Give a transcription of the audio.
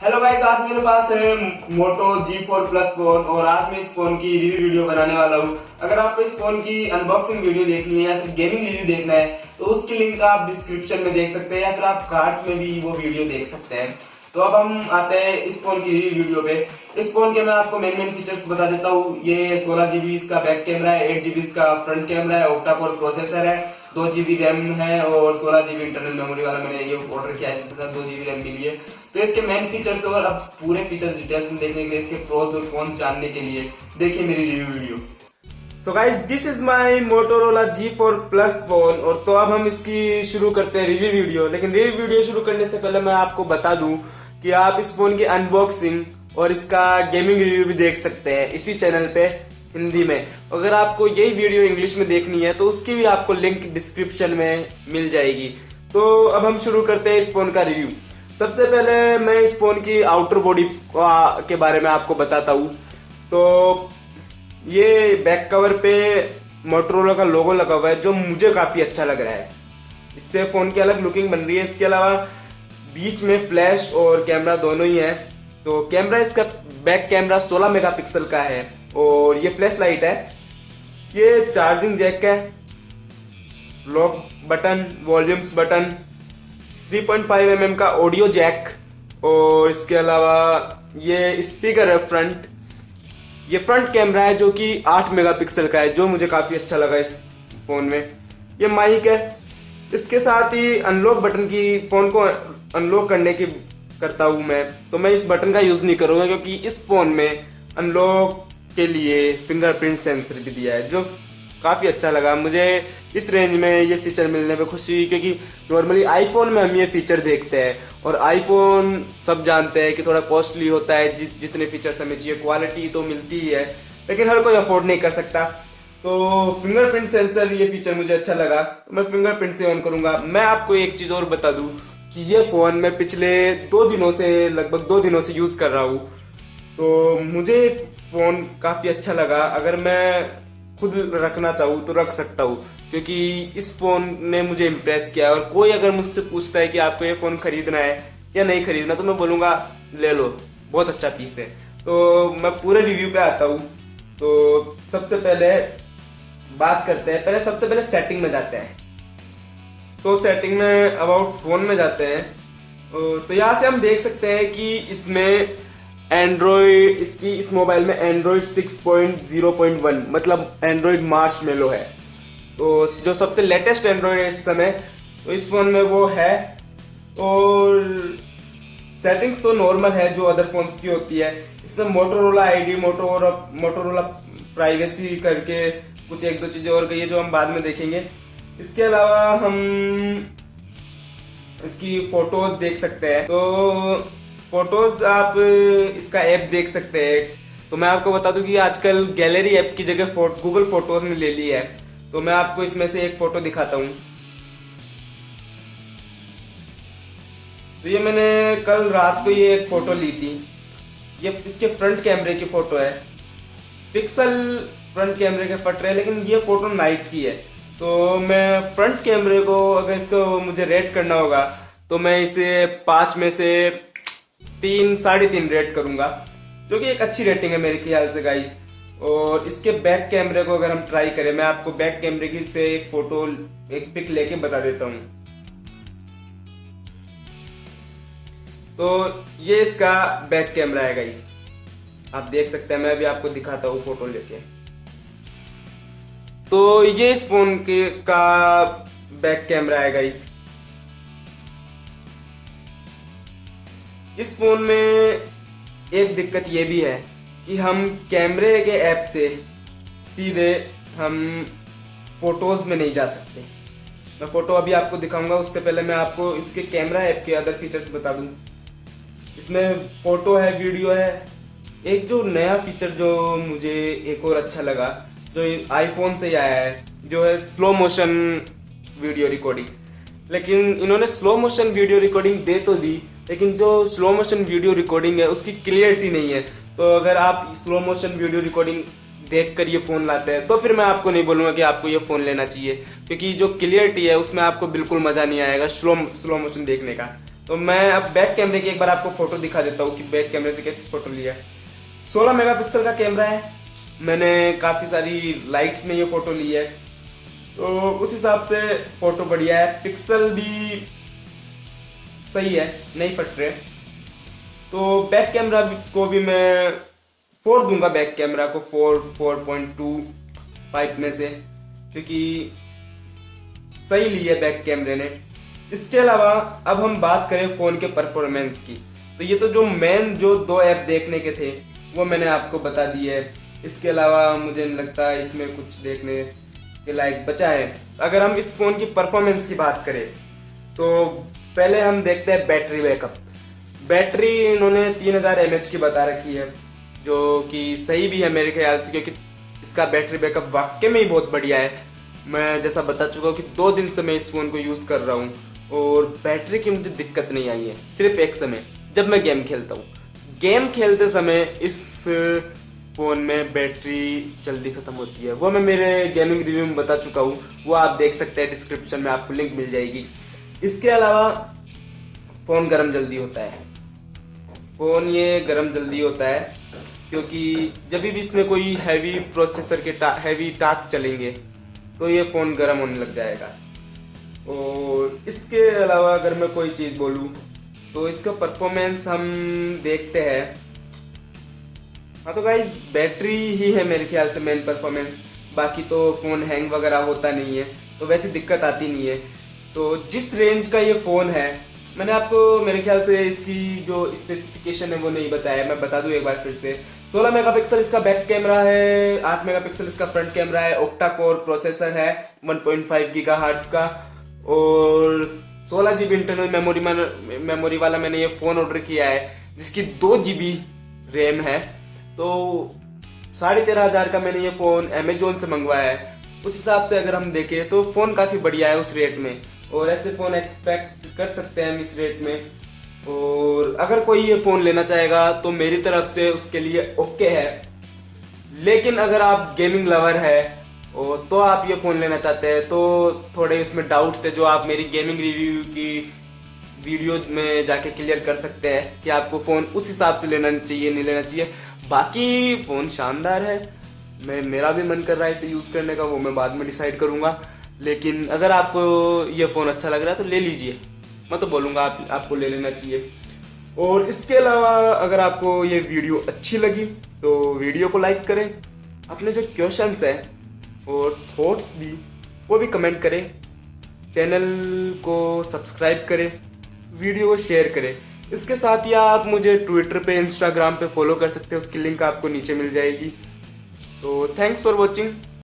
Hello guys, आज मेरे पास है मोटो G4 प्लस फोन और आज मैं इस फोन की रिव्यू वीडियो बनाने वाला हूँ। अगर आपको इस फोन की अनबॉक्सिंग वीडियो देखनी है या फिर गेमिंग रिव्यू देखना है तो उसकी लिंक आप डिस्क्रिप्शन में देख सकते हैं या फिर आप कार्ड्स में भी वो वीडियो देख सकते हैं। तो अब हम आते हैं इस फोन की रिव्यू वीडियो पे। इस फोन के मैं आपको मेन फीचर्स बता देता हूँ। ये 16 GB इसका बैक कैमरा है, 8 GB इसका फ्रंट कैमरा है, ऑक्टा कोर प्रोसेसर है, 2 GB रैम है और 16 GB इंटरनल मेमोरी वाला मैंने ये ऑर्डर किया है, इसके साथ 2 GB रैम मिली है। तो इसके मेन फीचर्स और अब पूरे फीचर डिटेल्स में देखने के लिए, इसके प्रोज और कॉन्स जानने के लिए देखिए मेरी review video. So guys, this is my Motorola G4 plus phone. और तो अब हम इसकी शुरू करते हैं रिव्यू वीडियो। लेकिन रिव्यू वीडियो शुरू करने से पहले मैं आपको बता दूं कि आप इस फोन की अनबॉक्सिंग और इसका गेमिंग रिव्यू भी देख सकते हैं इसी चैनल पे हिंदी में। अगर आपको यही वीडियो इंग्लिश में देखनी है तो उसकी भी आपको लिंक डिस्क्रिप्शन में मिल जाएगी। तो अब हम शुरू करते हैं इस फोन का रिव्यू। सबसे पहले मैं इस फोन की आउटर बॉडी के बारे में आपको बताता हूँ। तो ये बैक कवर पे मोटोरोला का लोगो लगा हुआ है जो मुझे काफी अच्छा लग रहा है। इससे फोन की अलग लुकिंग बन रही है। इसके अलावा बीच में फ्लैश और कैमरा दोनों ही है। तो कैमरा इसका बैक कैमरा 16 मेगापिक्सल का है और ये फ्लैश लाइट है। ये चार्जिंग जैक है, lock button, volumes button, 3.5 mm का ऑडियो जैक और इसके अलावा ये स्पीकर है फ्रंट। ये फ्रंट कैमरा है जो कि 8 मेगापिक्सल का है, जो मुझे काफी अच्छा लगा इस फोन में। ये माइक है। इसके साथ ही अनलॉक बटन की, फोन को अनलॉक करने की करता हूं मैं, तो मैं इस बटन का यूज नहीं करूंगा क्योंकि इस फोन में अनलॉक के लिए फिंगरप्रिंट सेंसर भी दिया है जो काफी अच्छा लगा मुझे। इस रेंज में ये फीचर मिलने पे खुशी हुई क्योंकि नॉर्मली आईफोन में हम ये फीचर देखते हैं और आईफोन सब जानते हैं कि थोड़ा कॉस्टली होता है। जितने फीचर्स हमें चाहिए क्वालिटी तो मिलती ही है, लेकिन हर कोई अफोर्ड नहीं कर सकता। तो फिंगरप्रिंट सेंसर ये फीचर मुझे अच्छा लगा, तो मैं फिंगरप्रिंट से ऑन करूंगा। मैं आपको एक चीज और बता दूं कि ये फोन मैं पिछले 2 दिनों से, लगभग 2 दिनों से यूज कर रहा हूँ। तो मुझे फोन काफी अच्छा लगा। अगर मैं खुद रखना चाहूँ तो रख सकता हूँ क्योंकि इस फोन ने मुझे इम्प्रेस किया। और कोई अगर मुझसे पूछता है कि आपको ये फोन खरीदना है या नहीं खरीदना, तो मैं बोलूंगा ले लो, बहुत अच्छा पीस है। तो मैं पूरे रिव्यू पे आता हूँ। तो सबसे पहले बात करते हैं, सबसे पहले सेटिंग में जाते हैं। तो सेटिंग में अबाउट फोन में जाते हैं। तो यहाँ से हम देख सकते हैं कि इसमें एंड्रॉइड, इस मोबाइल में एंड्रॉइड 6.0.1 मतलब एंड्रॉइड मार्शमैलो है। तो जो सबसे लेटेस्ट एंड्रॉइड है इस समय, तो इस फोन में वो है। और सेटिंग्स तो नॉर्मल है जो अदर फोन्स की होती है। इसमें मोटोरोला आईडी, मोटोरोला प्राइवेसी करके कुछ 1-2 चीजें और गई है जो हम बाद में देखेंगे। इसके अलावा हम इसकी फोटोज देख सकते हैं। तो फोटोज आप इसका ऐप देख सकते हैं। तो मैं आपको बता दूं कि आजकल गैलरी ऐप की जगह गूगल फोटोज ने ले ली है। तो मैं आपको इसमें से एक फोटो दिखाता हूं। तो ये मैंने कल रात को ये एक फोटो ली थी। ये इसके फ्रंट कैमरे की फोटो है। पिक्सल फ्रंट कैमरे के फट रहे हैं, लेकिन ये फोटो नाइट की है। तो मैं फ्रंट कैमरे को, अगर इसको मुझे रेट करना होगा तो मैं इसे 5 में से 3, 3.5 रेट करूंगा, जो कि एक अच्छी रेटिंग है मेरे ख्याल से गाइस। और इसके बैक कैमरे को अगर हम ट्राई करें, मैं आपको बैक कैमरे की से एक फोटो, एक पिक लेके बता देता हूं। तो ये इसका बैक कैमरा है गाइस, आप देख सकते हैं। मैं भी आपको दिखाता हूँ फोटो लेके। तो ये इस फोन के का बैक कैमरा है गाइस। इस फोन में एक दिक्कत ये भी है कि हम कैमरे के ऐप से सीधे हम फोटोज में नहीं जा सकते। मैं फोटो अभी आपको दिखाऊंगा, उससे पहले मैं आपको इसके कैमरा ऐप के अदर फीचर्स बता दूं। इसमें फोटो है, वीडियो है। एक जो नया फीचर जो मुझे एक और अच्छा लगा, जो आईफोन से ही आया है, जो है स्लो मोशन वीडियो रिकॉर्डिंग। लेकिन इन्होंने स्लो मोशन वीडियो रिकॉर्डिंग दे तो दी, लेकिन जो स्लो मोशन वीडियो रिकॉर्डिंग है उसकी क्लियरिटी नहीं है। तो अगर आप स्लो मोशन वीडियो रिकॉर्डिंग देखकर ये फोन लाते हैं तो फिर मैं आपको नहीं बोलूंगा कि आपको ये फोन लेना चाहिए, क्योंकि जो क्लियरिटी है उसमें आपको बिल्कुल मजा नहीं आएगा स्लो मोशन देखने का। तो मैं अब बैक कैमरे की एक बार आपको फोटो दिखा देता हूँ कि बैक कैमरे से कैसे फोटो लिया है। 16 मेगापिक्सल का कैमरा है, मैंने काफ़ी सारी लाइट्स में ये फोटो ली है, तो उस हिसाब से फोटो बढ़िया है, पिक्सल भी सही है, नहीं फट रहे। तो बैक कैमरा को भी मैं 4 दूंगा, बैक कैमरा को 4.25 में से, क्योंकि सही ली है बैक कैमरे ने। इसके अलावा अब हम बात करें फ़ोन के परफॉर्मेंस की, तो ये तो जो मेन जो 2 ऐप देखने के थे वो मैंने आपको बता दी है। इसके अलावा मुझे नहीं लगता इसमें कुछ देखने के लायक बचा है। अगर हम इस फ़ोन की परफॉर्मेंस की बात करें तो पहले हम देखते हैं बैटरी बैकअप। बैटरी इन्होंने 3000 mAh की बता रखी है, जो कि सही भी है मेरे ख्याल से, क्योंकि इसका बैटरी बैकअप वाकई में ही बहुत बढ़िया है। मैं जैसा बता चुका हूँ कि 2 दिन से मैं इस फ़ोन को यूज़ कर रहा हूँ और बैटरी की मुझे दिक्कत नहीं आई है, सिर्फ एक समय जब मैं गेम खेलता हूँ। गेम खेलते समय इस फ़ोन में बैटरी जल्दी ख़त्म होती है, वो मैं मेरे गेमिंग रिव्यू में बता चुका हूँ, वो आप देख सकते हैं, डिस्क्रिप्शन में आपको लिंक मिल जाएगी। इसके अलावा फ़ोन गर्म जल्दी होता है, फ़ोन ये गर्म जल्दी होता है क्योंकि जब भी इसमें कोई हैवी प्रोसेसर के हैवी टास्क चलेंगे तो ये फ़ोन गर्म होने लग जाएगा। और इसके अलावा अगर मैं कोई चीज़ बोलूँ तो इसका परफॉर्मेंस हम देखते हैं। हाँ तो गाइस, बैटरी ही है मेरे ख्याल से मेन परफॉर्मेंस, बाकी तो फ़ोन हैंग वगैरह होता नहीं है, तो वैसी दिक्कत आती नहीं है। तो जिस रेंज का ये फ़ोन है, मैंने आपको मेरे ख्याल से इसकी जो स्पेसिफिकेशन है वो नहीं बताया, मैं बता दूं एक बार फिर से। 16 मेगापिक्सल इसका बैक कैमरा है, 8 मेगापिक्सल इसका फ्रंट कैमरा है, ऑक्टा कोर प्रोसेसर है 1.5 गीगाहर्ट्ज का, और 16 GB इंटरनल मेमोरी वाला मैंने ये फ़ोन ऑर्डर किया है, जिसकी 2 GB रैम है। तो 13,500 का मैंने ये फ़ोन अमेजोन से मंगवाया है। उस हिसाब से अगर हम देखें तो फ़ोन काफ़ी बढ़िया है उस रेट में, और ऐसे फ़ोन एक्सपेक्ट कर सकते हैं हम इस रेट में। और अगर कोई ये फ़ोन लेना चाहेगा तो मेरी तरफ से उसके लिए ओके है। लेकिन अगर आप गेमिंग लवर है और तो आप ये फ़ोन लेना चाहते हैं तो थोड़े इसमें डाउट्स है जो आप मेरी गेमिंग रिव्यू की वीडियो में जाके क्लियर कर सकते हैं कि आपको फ़ोन उस हिसाब से लेना चाहिए नहीं लेना चाहिए। बाकी फ़ोन शानदार है, मेरा भी मन कर रहा है इसे यूज़ करने का, वो मैं बाद में डिसाइड करूँगा। लेकिन अगर आपको ये फ़ोन अच्छा लग रहा है तो ले लीजिए, मैं तो बोलूँगा आपको ले लेना चाहिए। और इसके अलावा अगर आपको ये वीडियो अच्छी लगी तो वीडियो को लाइक करें, अपने जो क्वेश्चंस हैं और थॉट्स भी वो भी कमेंट करें, चैनल को सब्सक्राइब करें, वीडियो को शेयर करें। इसके साथ ही आप मुझे ट्विटर पे, इंस्टाग्राम पे फॉलो कर सकते हैं, उसकी लिंक आपको नीचे मिल जाएगी। तो थैंक्स फॉर वॉचिंग।